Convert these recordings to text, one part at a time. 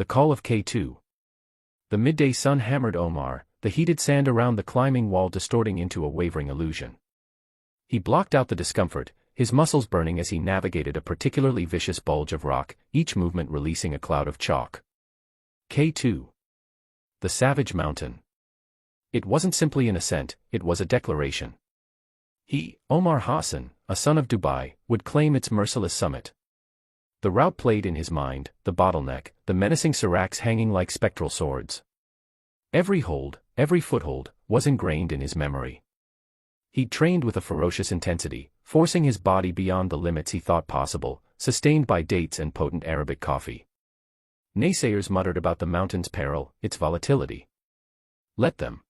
The call of K2. The midday sun hammered Omar, the heated sand around the climbing wall distorting into a wavering illusion. He blocked out the discomfort, his muscles burning as he navigated a particularly vicious bulge of rock, each movement releasing a cloud of chalk. K2. The Savage Mountain. It wasn't simply an ascent, it was a declaration. He, Omar Hassan, a son of Dubai, would claim its merciless summit. The route played in his mind, the bottleneck, the menacing seracs hanging like spectral swords. Every hold, every foothold, was ingrained in his memory. He'd trained with a ferocious intensity, forcing his body beyond the limits he thought possible, sustained by dates and potent Arabic coffee. Naysayers muttered about the mountain's peril, its volatility. Let them.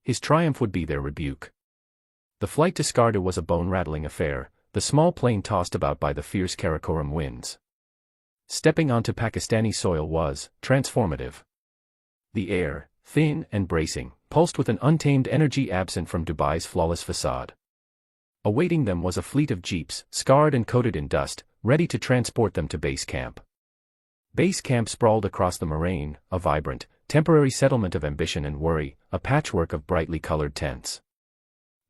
His triumph would be their rebuke. The flight to Skardu was a bone-rattling affair, the small plane tossed about by the fierce Karakoram winds. Stepping onto Pakistani soil was transformative. The air, thin and bracing, pulsed with an untamed energy absent from Dubai's flawless facade. Awaiting them was a fleet of jeeps, scarred and coated in dust, ready to transport them to base camp. Base camp sprawled across the moraine, a vibrant, temporary settlement of ambition and worry, a patchwork of brightly colored tents.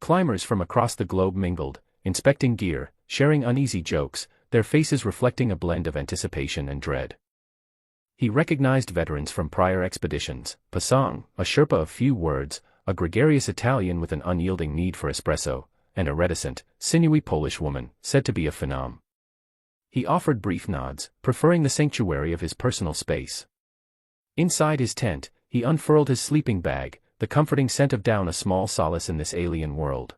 Climbers from across the globe mingled, inspecting gear, sharing uneasy jokes, their faces reflecting a blend of anticipation and dread. He recognized veterans from prior expeditions, Pasang, a Sherpa of few words, a gregarious Italian with an unyielding need for espresso, and a reticent, sinewy Polish woman, said to be a phenom. He offered brief nods, preferring the sanctuary of his personal space. Inside his tent, he unfurled his sleeping bag, the comforting scent of down a small solace in this alien world.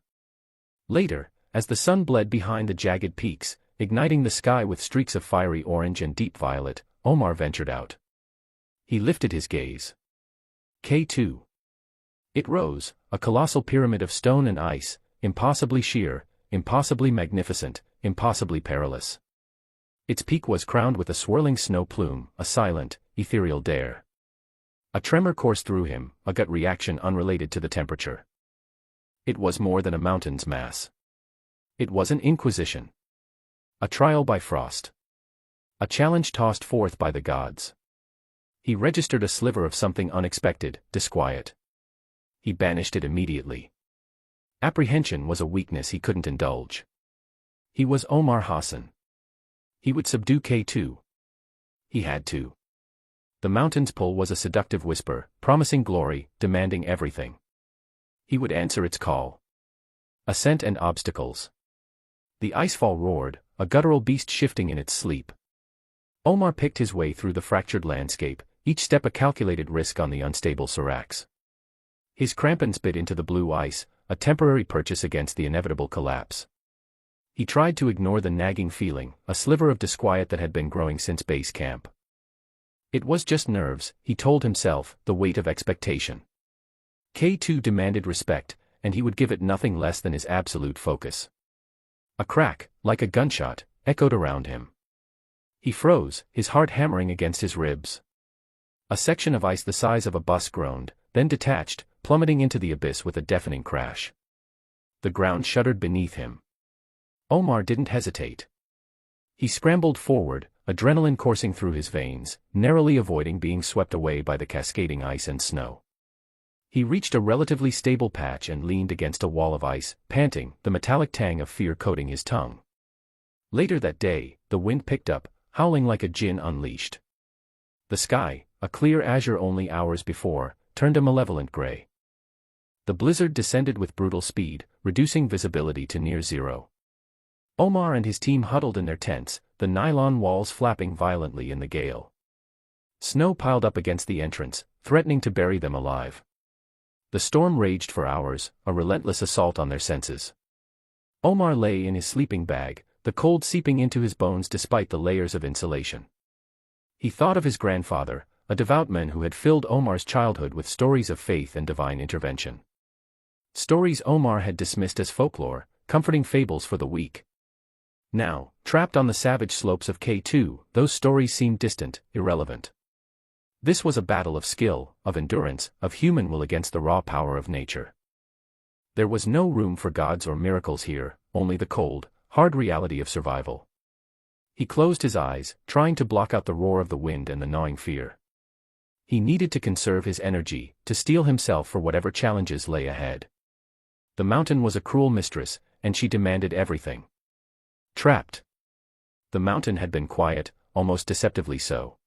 Later, as the sun bled behind the jagged peaks, igniting the sky with streaks of fiery orange and deep violet, Omar ventured out. He lifted his gaze. K2. It rose, a colossal pyramid of stone and ice, impossibly sheer, impossibly magnificent, impossibly perilous. Its peak was crowned with a swirling snow plume, a silent, ethereal dare. A tremor coursed through him, a gut reaction unrelated to the temperature. It was more than a mountain's mass. It was an inquisition. A trial by frost. A challenge tossed forth by the gods. He registered a sliver of something unexpected, disquiet. He banished it immediately. Apprehension was a weakness he couldn't indulge. He was Omar Hassan. He would subdue K2. He had to. The mountain's pull was a seductive whisper, promising glory, demanding everything. He would answer its call. Ascent and obstacles. The icefall roared, a guttural beast shifting in its sleep. Omar picked his way through the fractured landscape, each step a calculated risk on the unstable seracs. His crampons bit into the blue ice, a temporary purchase against the inevitable collapse. He tried to ignore the nagging feeling, a sliver of disquiet that had been growing since base camp. It was just nerves, he told himself, the weight of expectation. K2 demanded respect, and he would give it nothing less than his absolute focus. A crack, like a gunshot, echoed around him. He froze, his heart hammering against his ribs. A section of ice the size of a bus groaned, then detached, plummeting into the abyss with a deafening crash. The ground shuddered beneath him. Omar didn't hesitate. He scrambled forward, adrenaline coursing through his veins, narrowly avoiding being swept away by the cascading ice and snow. He reached a relatively stable patch and leaned against a wall of ice, panting, the metallic tang of fear coating his tongue. Later that day, the wind picked up, howling like a djinn unleashed. The sky, a clear azure only hours before, turned a malevolent gray. The blizzard descended with brutal speed, reducing visibility to near zero. Omar and his team huddled in their tents, the nylon walls flapping violently in the gale. Snow piled up against the entrance, threatening to bury them alive. The storm raged for hours, a relentless assault on their senses. Omar lay in his sleeping bag, the cold seeping into his bones despite the layers of insulation. He thought of his grandfather, a devout man who had filled Omar's childhood with stories of faith and divine intervention. Stories Omar had dismissed as folklore, comforting fables for the weak. Now, trapped on the savage slopes of K2, those stories seemed distant, irrelevant. This was a battle of skill, of endurance, of human will against the raw power of nature. There was no room for gods or miracles here, only the cold, hard reality of survival. He closed his eyes, trying to block out the roar of the wind and the gnawing fear. He needed to conserve his energy, to steel himself for whatever challenges lay ahead. The mountain was a cruel mistress, and she demanded everything. Trapped. The mountain had been quiet, almost deceptively so.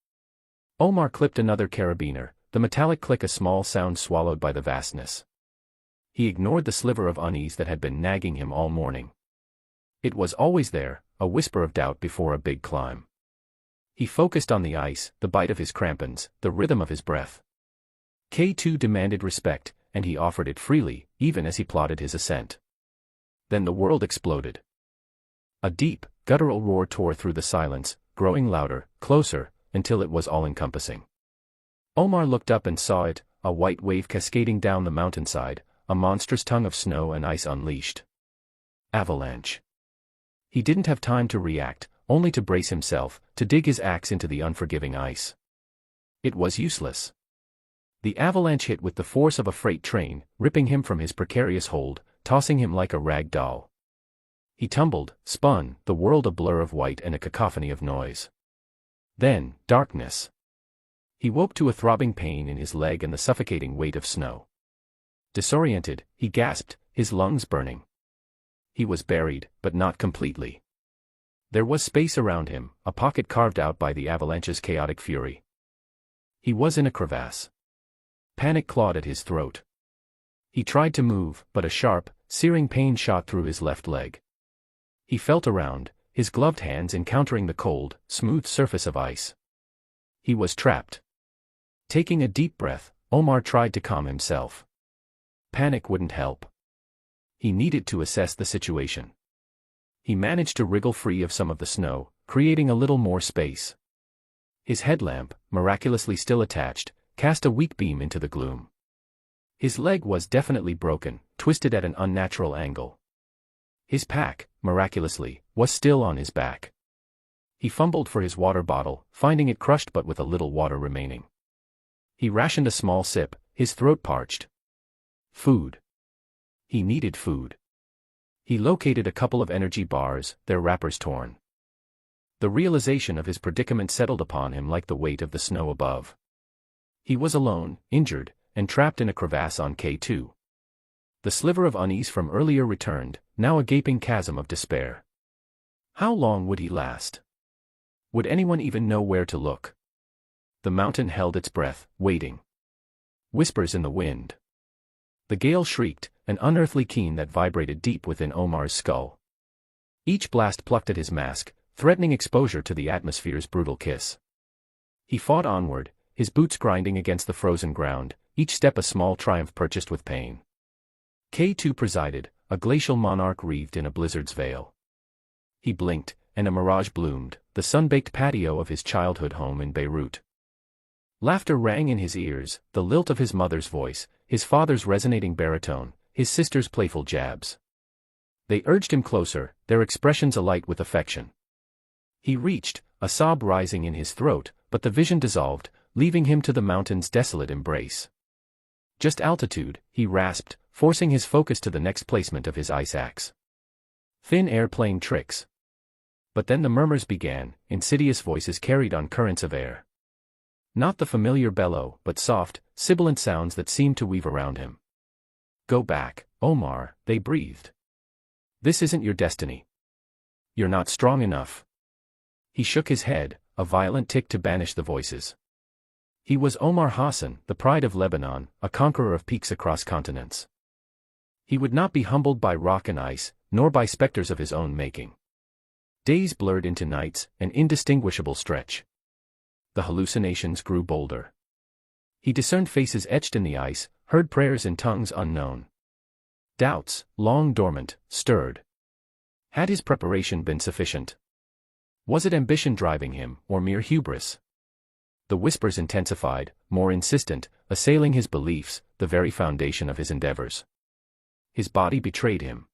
Omar clipped another carabiner, the metallic click a small sound swallowed by the vastness. He ignored the sliver of unease that had been nagging him all morning. It was always there, a whisper of doubt before a big climb. He focused on the ice, the bite of his crampons, the rhythm of his breath. K2 demanded respect, and he offered it freely, even as he plotted his ascent. Then the world exploded. A deep, guttural roar tore through the silence, growing louder, closer, until it was all-encompassing. Omar looked up and saw it, a white wave cascading down the mountainside, a monstrous tongue of snow and ice unleashed. Avalanche. He didn't have time to react, only to brace himself, to dig his axe into the unforgiving ice. It was useless. The avalanche hit with the force of a freight train, ripping him from his precarious hold, tossing him like a rag doll. He tumbled, spun, the world a blur of white and a cacophony of noise. Then, darkness. He woke to a throbbing pain in his leg and the suffocating weight of snow. Disoriented, he gasped, his lungs burning. He was buried, but not completely. There was space around him, a pocket carved out by the avalanche's chaotic fury. He was in a crevasse. Panic clawed at his throat. He tried to move, but a sharp, searing pain shot through his left leg. He felt around, his gloved hands encountering the cold, smooth surface of ice. He was trapped. Taking a deep breath, Omar tried to calm himself. Panic wouldn't help. He needed to assess the situation. He managed to wriggle free of some of the snow, creating a little more space. His headlamp, miraculously still attached, cast a weak beam into the gloom. His leg was definitely broken, twisted at an unnatural angle. His pack, miraculously, was still on his back. He fumbled for his water bottle, finding it crushed but with a little water remaining. He rationed a small sip, his throat parched. Food. He needed food. He located a couple of energy bars, their wrappers torn. The realization of his predicament settled upon him like the weight of the snow above. He was alone, injured, and trapped in a crevasse on K2. The sliver of unease from earlier returned, now a gaping chasm of despair. How long would he last? Would anyone even know where to look? The mountain held its breath, waiting. Whispers in the wind. The gale shrieked, an unearthly keen that vibrated deep within Omar's skull. Each blast plucked at his mask, threatening exposure to the atmosphere's brutal kiss. He fought onward, his boots grinding against the frozen ground, each step a small triumph purchased with pain. K2 presided, a glacial monarch wreathed in a blizzard's veil. He blinked, and a mirage bloomed, the sun-baked patio of his childhood home in Beirut. Laughter rang in his ears, the lilt of his mother's voice, his father's resonating baritone, his sister's playful jabs. They urged him closer, their expressions alight with affection. He reached, a sob rising in his throat, but the vision dissolved, leaving him to the mountain's desolate embrace. Just altitude, he rasped, forcing his focus to the next placement of his ice axe. Thin air playing tricks. But then the murmurs began, insidious voices carried on currents of air. Not the familiar bellow, but soft, sibilant sounds that seemed to weave around him. Go back, Omar, they breathed. This isn't your destiny. You're not strong enough. He shook his head, a violent tick to banish the voices. He was Omar Hassan, the pride of Lebanon, a conqueror of peaks across continents. He would not be humbled by rock and ice, nor by specters of his own making. Days blurred into nights, an indistinguishable stretch. The hallucinations grew bolder. He discerned faces etched in the ice, heard prayers in tongues unknown. Doubts, long dormant, stirred. Had his preparation been sufficient? Was it ambition driving him, or mere hubris? The whispers intensified, more insistent, assailing his beliefs, the very foundation of his endeavors. His body betrayed him.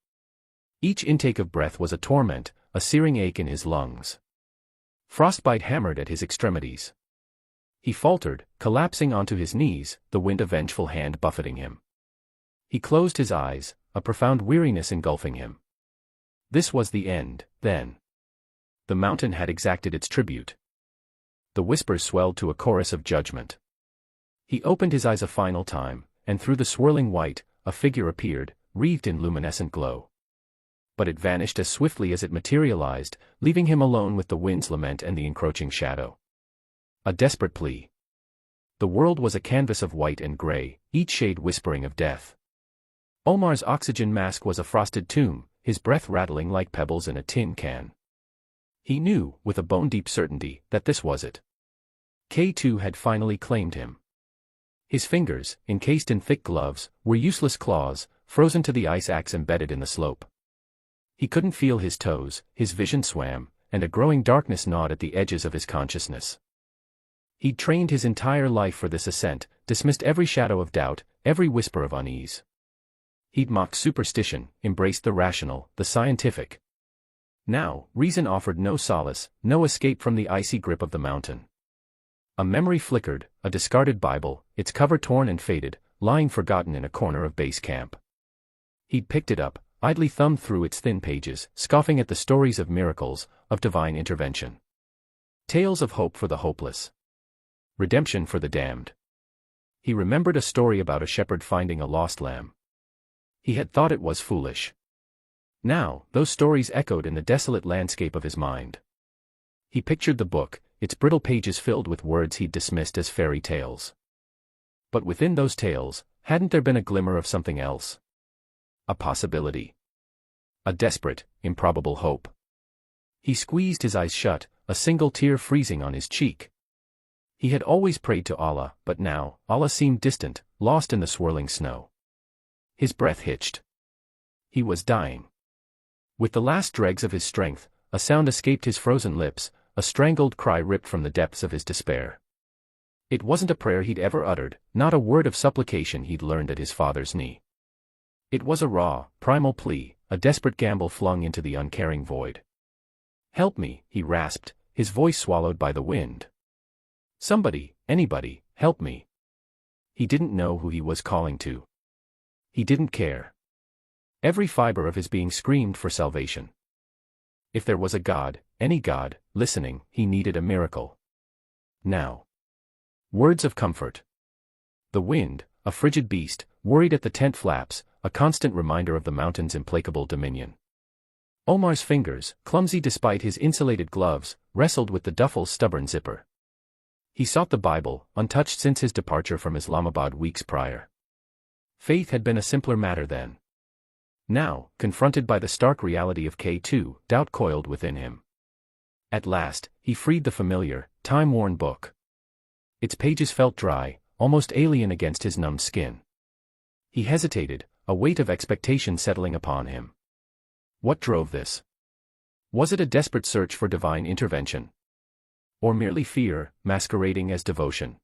Each intake of breath was a torment, a searing ache in his lungs. Frostbite hammered at his extremities. He faltered, collapsing onto his knees, the wind a vengeful hand buffeting him. He closed his eyes, a profound weariness engulfing him. This was the end, then. The mountain had exacted its tribute. The whispers swelled to a chorus of judgment. He opened his eyes a final time, and through the swirling white, a figure appeared, wreathed in luminescent glow. But it vanished as swiftly as it materialized, leaving him alone with the wind's lament and the encroaching shadow. A desperate plea. The world was a canvas of white and gray, each shade whispering of death. Omar's oxygen mask was a frosted tomb, his breath rattling like pebbles in a tin can. He knew, with a bone-deep certainty, that this was it. K2 had finally claimed him. His fingers, encased in thick gloves, were useless claws, frozen to the ice axe embedded in the slope. He couldn't feel his toes, his vision swam, and a growing darkness gnawed at the edges of his consciousness. He'd trained his entire life for this ascent, dismissed every shadow of doubt, every whisper of unease. He'd mocked superstition, embraced the rational, the scientific. Now, reason offered no solace, no escape from the icy grip of the mountain. A memory flickered, a discarded Bible, its cover torn and faded, lying forgotten in a corner of base camp. He'd picked it up, idly thumbed through its thin pages, scoffing at the stories of miracles, of divine intervention. Tales of hope for the hopeless. Redemption for the damned. He remembered a story about a shepherd finding a lost lamb. He had thought it was foolish. Now, those stories echoed in the desolate landscape of his mind. He pictured the book, its brittle pages filled with words he'd dismissed as fairy tales. But within those tales, hadn't there been a glimmer of something else? A possibility. A desperate, improbable hope. He squeezed his eyes shut, a single tear freezing on his cheek. He had always prayed to Allah, but now, Allah seemed distant, lost in the swirling snow. His breath hitched. He was dying. With the last dregs of his strength, a sound escaped his frozen lips, a strangled cry ripped from the depths of his despair. It wasn't a prayer he'd ever uttered, not a word of supplication he'd learned at his father's knee. It was a raw, primal plea, a desperate gamble flung into the uncaring void. "Help me," he rasped, his voice swallowed by the wind. "Somebody, anybody, help me." He didn't know who he was calling to. He didn't care. Every fiber of his being screamed for salvation. If there was a God, any God, listening, he needed a miracle. Now. Words of comfort. The wind, a frigid beast, worried at the tent flaps, a constant reminder of the mountain's implacable dominion. Omar's fingers, clumsy despite his insulated gloves, wrestled with the duffel's stubborn zipper. He sought the Bible, untouched since his departure from Islamabad weeks prior. Faith had been a simpler matter then. Now, confronted by the stark reality of K2, doubt coiled within him. At last, he freed the familiar, time-worn book. Its pages felt dry, almost alien against his numb skin. He hesitated, a weight of expectation settling upon him. What drove this? Was it a desperate search for divine intervention? Or merely fear, masquerading as devotion?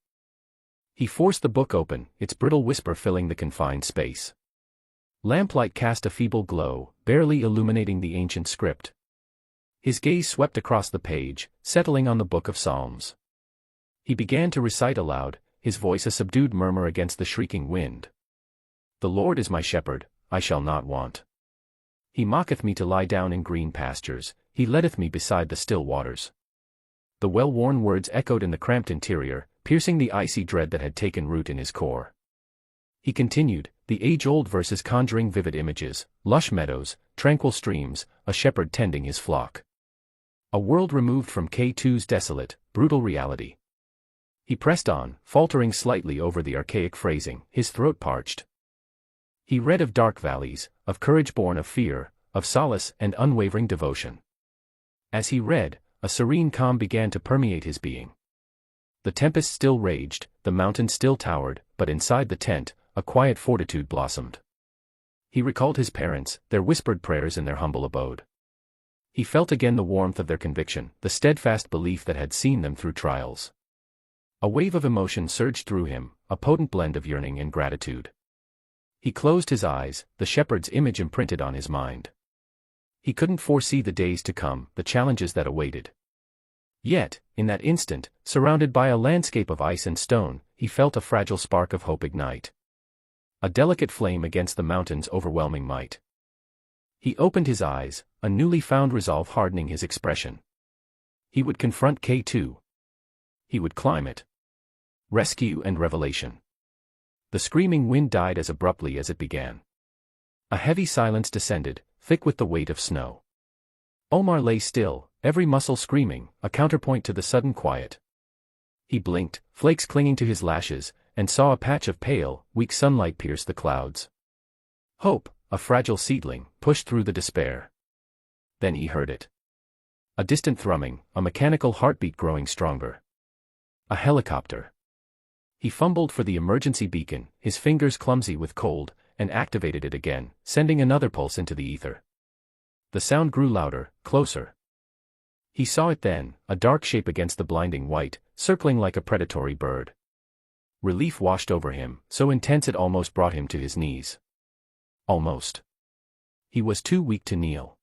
He forced the book open, its brittle whisper filling the confined space. Lamplight cast a feeble glow, barely illuminating the ancient script. His gaze swept across the page, settling on the Book of Psalms. He began to recite aloud, his voice a subdued murmur against the shrieking wind. "The Lord is my shepherd, I shall not want. He maketh me to lie down in green pastures, he leadeth me beside the still waters." The well-worn words echoed in the cramped interior, piercing the icy dread that had taken root in his core. He continued, the age-old verses conjuring vivid images, lush meadows, tranquil streams, a shepherd tending his flock. A world removed from K2's desolate, brutal reality. He pressed on, faltering slightly over the archaic phrasing, his throat parched. He read of dark valleys, of courage born of fear, of solace and unwavering devotion. As he read, a serene calm began to permeate his being. The tempest still raged, the mountain still towered, but inside the tent, a quiet fortitude blossomed. He recalled his parents, their whispered prayers in their humble abode. He felt again the warmth of their conviction, the steadfast belief that had seen them through trials. A wave of emotion surged through him, a potent blend of yearning and gratitude. He closed his eyes, the shepherd's image imprinted on his mind. He couldn't foresee the days to come, the challenges that awaited. Yet, in that instant, surrounded by a landscape of ice and stone, he felt a fragile spark of hope ignite. A delicate flame against the mountain's overwhelming might. He opened his eyes, a newly found resolve hardening his expression. He would confront K2. He would climb it. Rescue and revelation. The screaming wind died as abruptly as it began. A heavy silence descended, thick with the weight of snow. Omar lay still, every muscle screaming, a counterpoint to the sudden quiet. He blinked, flakes clinging to his lashes, and saw a patch of pale, weak sunlight pierce the clouds. Hope, a fragile seedling, pushed through the despair. Then he heard it. A distant thrumming, a mechanical heartbeat growing stronger. A helicopter. He fumbled for the emergency beacon, his fingers clumsy with cold, and activated it again, sending another pulse into the ether. The sound grew louder, closer. He saw it then, a dark shape against the blinding white, circling like a predatory bird. Relief washed over him, so intense it almost brought him to his knees. Almost. He was too weak to kneel.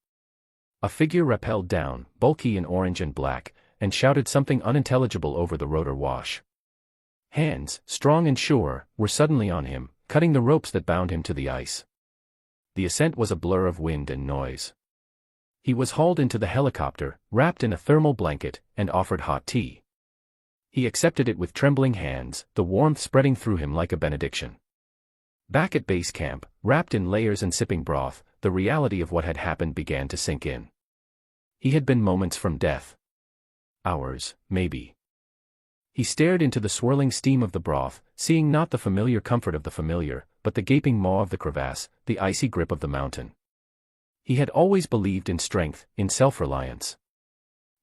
A figure rappelled down, bulky in orange and black, and shouted something unintelligible over the rotor wash. Hands, strong and sure, were suddenly on him, cutting the ropes that bound him to the ice. The ascent was a blur of wind and noise. He was hauled into the helicopter, wrapped in a thermal blanket, and offered hot tea. He accepted it with trembling hands, the warmth spreading through him like a benediction. Back at base camp, wrapped in layers and sipping broth, the reality of what had happened began to sink in. He had been moments from death. Hours, maybe. He stared into the swirling steam of the broth, seeing not the familiar comfort of the familiar, but the gaping maw of the crevasse, the icy grip of the mountain. He had always believed in strength, in self-reliance.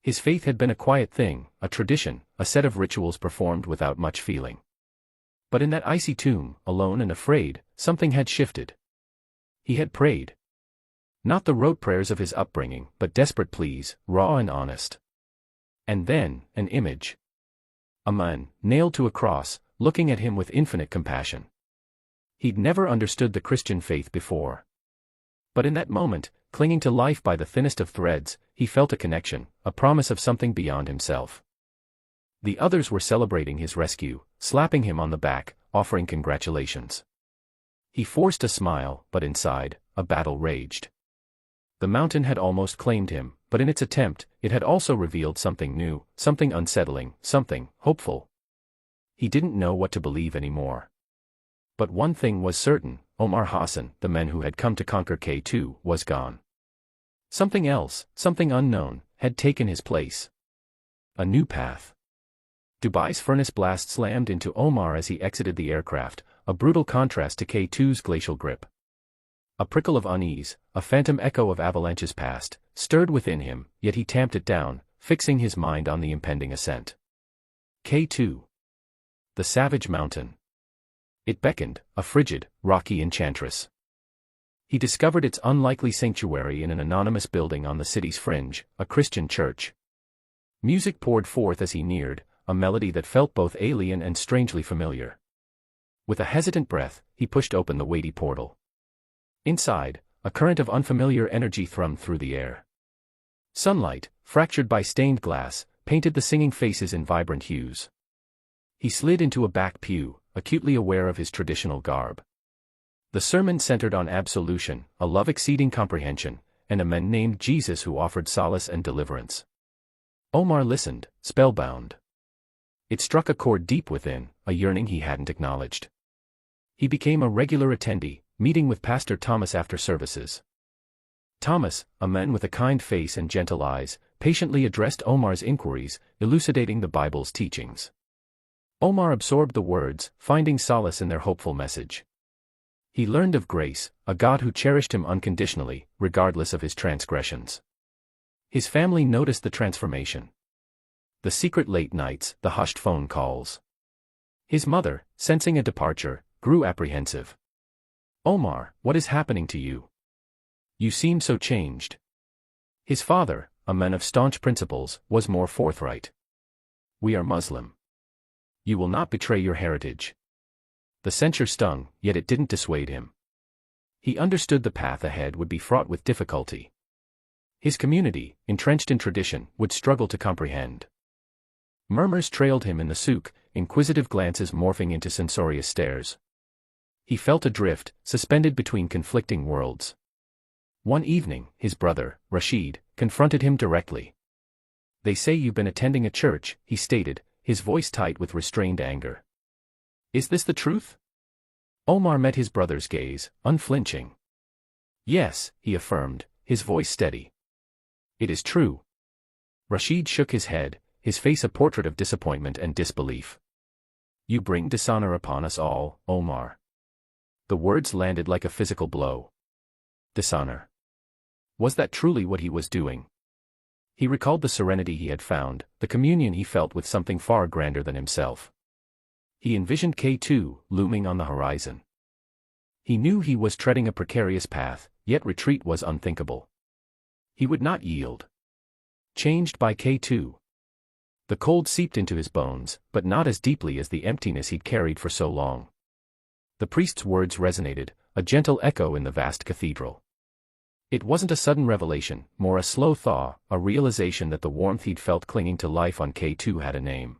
His faith had been a quiet thing, a tradition, a set of rituals performed without much feeling. But in that icy tomb, alone and afraid, something had shifted. He had prayed. Not the rote prayers of his upbringing, but desperate pleas, raw and honest. And then, an image. A man, nailed to a cross, looking at him with infinite compassion. He'd never understood the Christian faith before. But in that moment, clinging to life by the thinnest of threads, he felt a connection, a promise of something beyond himself. The others were celebrating his rescue, slapping him on the back, offering congratulations. He forced a smile, but inside, a battle raged. The mountain had almost claimed him, but in its attempt, it had also revealed something new, something unsettling, something hopeful. He didn't know what to believe anymore. But one thing was certain, Omar Hassan, the man who had come to conquer K2, was gone. Something else, something unknown, had taken his place. A new path. Dubai's furnace blast slammed into Omar as he exited the aircraft, a brutal contrast to K2's glacial grip. A prickle of unease, a phantom echo of avalanches past, stirred within him, yet he tamped it down, fixing his mind on the impending ascent. K2. The savage mountain. It beckoned, a frigid, rocky enchantress. He discovered its unlikely sanctuary in an anonymous building on the city's fringe, a Christian church. Music poured forth as he neared, a melody that felt both alien and strangely familiar. With a hesitant breath, he pushed open the weighty portal. Inside, a current of unfamiliar energy thrummed through the air. Sunlight, fractured by stained glass, painted the singing faces in vibrant hues. He slid into a back pew, acutely aware of his traditional garb. The sermon centered on absolution, a love exceeding comprehension, and a man named Jesus who offered solace and deliverance. Omar listened, spellbound. It struck a chord deep within, a yearning he hadn't acknowledged. He became a regular attendee, meeting with Pastor Thomas after services. Thomas, a man with a kind face and gentle eyes, patiently addressed Omar's inquiries, elucidating the Bible's teachings. Omar absorbed the words, finding solace in their hopeful message. He learned of grace, a God who cherished him unconditionally, regardless of his transgressions. His family noticed the transformation. The secret late nights, the hushed phone calls. His mother, sensing a departure, grew apprehensive. "Omar, what is happening to you? You seem so changed." His father, a man of staunch principles, was more forthright. "We are Muslim. You will not betray your heritage." The censure stung, yet it didn't dissuade him. He understood the path ahead would be fraught with difficulty. His community, entrenched in tradition, would struggle to comprehend. Murmurs trailed him in the souk, inquisitive glances morphing into censorious stares. He felt adrift, suspended between conflicting worlds. One evening, his brother, Rashid, confronted him directly. They say you've been attending a church, he stated, his voice tight with restrained anger. Is this the truth? Omar met his brother's gaze, unflinching. Yes, he affirmed, his voice steady. It is true. Rashid shook his head, his face a portrait of disappointment and disbelief. You bring dishonor upon us all, Omar. The words landed like a physical blow. Dishonor. Was that truly what he was doing? He recalled the serenity he had found, the communion he felt with something far grander than himself. He envisioned K2 looming on the horizon. He knew he was treading a precarious path, yet retreat was unthinkable. He would not yield. Changed by K2. The cold seeped into his bones, but not as deeply as the emptiness he'd carried for so long. The priest's words resonated, a gentle echo in the vast cathedral. It wasn't a sudden revelation, more a slow thaw, a realization that the warmth he'd felt clinging to life on K2 had a name.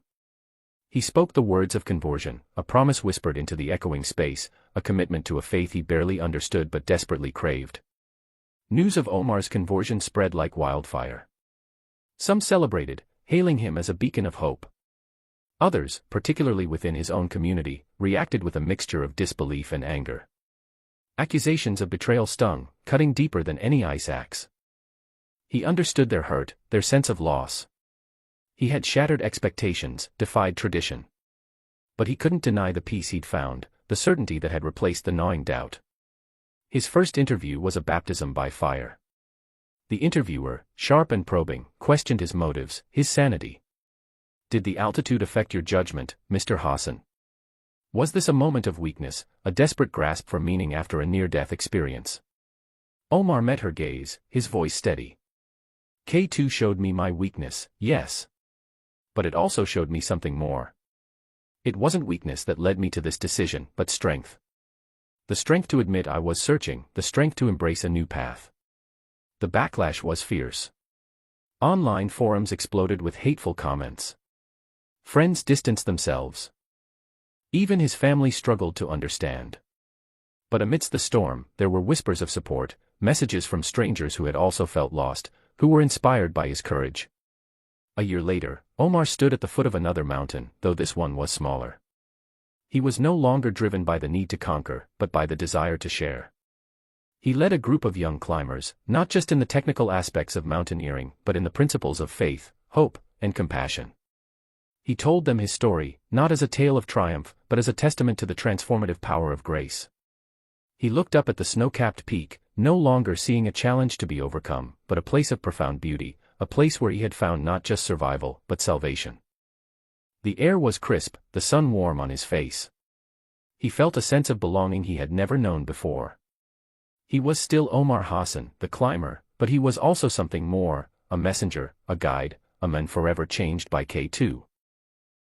He spoke the words of conversion, a promise whispered into the echoing space, a commitment to a faith he barely understood but desperately craved. News of Omar's conversion spread like wildfire. Some celebrated, hailing him as a beacon of hope. Others, particularly within his own community, reacted with a mixture of disbelief and anger. Accusations of betrayal stung, cutting deeper than any ice axe. He understood their hurt, their sense of loss. He had shattered expectations, defied tradition. But he couldn't deny the peace he'd found, the certainty that had replaced the gnawing doubt. His first interview was a baptism by fire. The interviewer, sharp and probing, questioned his motives, his sanity. Did the altitude affect your judgment, Mr. Hassan? Was this a moment of weakness, a desperate grasp for meaning after a near-death experience? Omar met her gaze, his voice steady. K2 showed me my weakness, yes. But it also showed me something more. It wasn't weakness that led me to this decision, but strength. The strength to admit I was searching, the strength to embrace a new path. The backlash was fierce. Online forums exploded with hateful comments. Friends distanced themselves. Even his family struggled to understand. But amidst the storm, there were whispers of support, messages from strangers who had also felt lost, who were inspired by his courage. A year later, Omar stood at the foot of another mountain, though this one was smaller. He was no longer driven by the need to conquer, but by the desire to share. He led a group of young climbers, not just in the technical aspects of mountaineering, but in the principles of faith, hope, and compassion. He told them his story, not as a tale of triumph, but as a testament to the transformative power of grace. He looked up at the snow-capped peak, no longer seeing a challenge to be overcome, but a place of profound beauty, a place where he had found not just survival, but salvation. The air was crisp, the sun warm on his face. He felt a sense of belonging he had never known before. He was still Omar Hassan, the climber, but he was also something more, a messenger, a guide, a man forever changed by K2.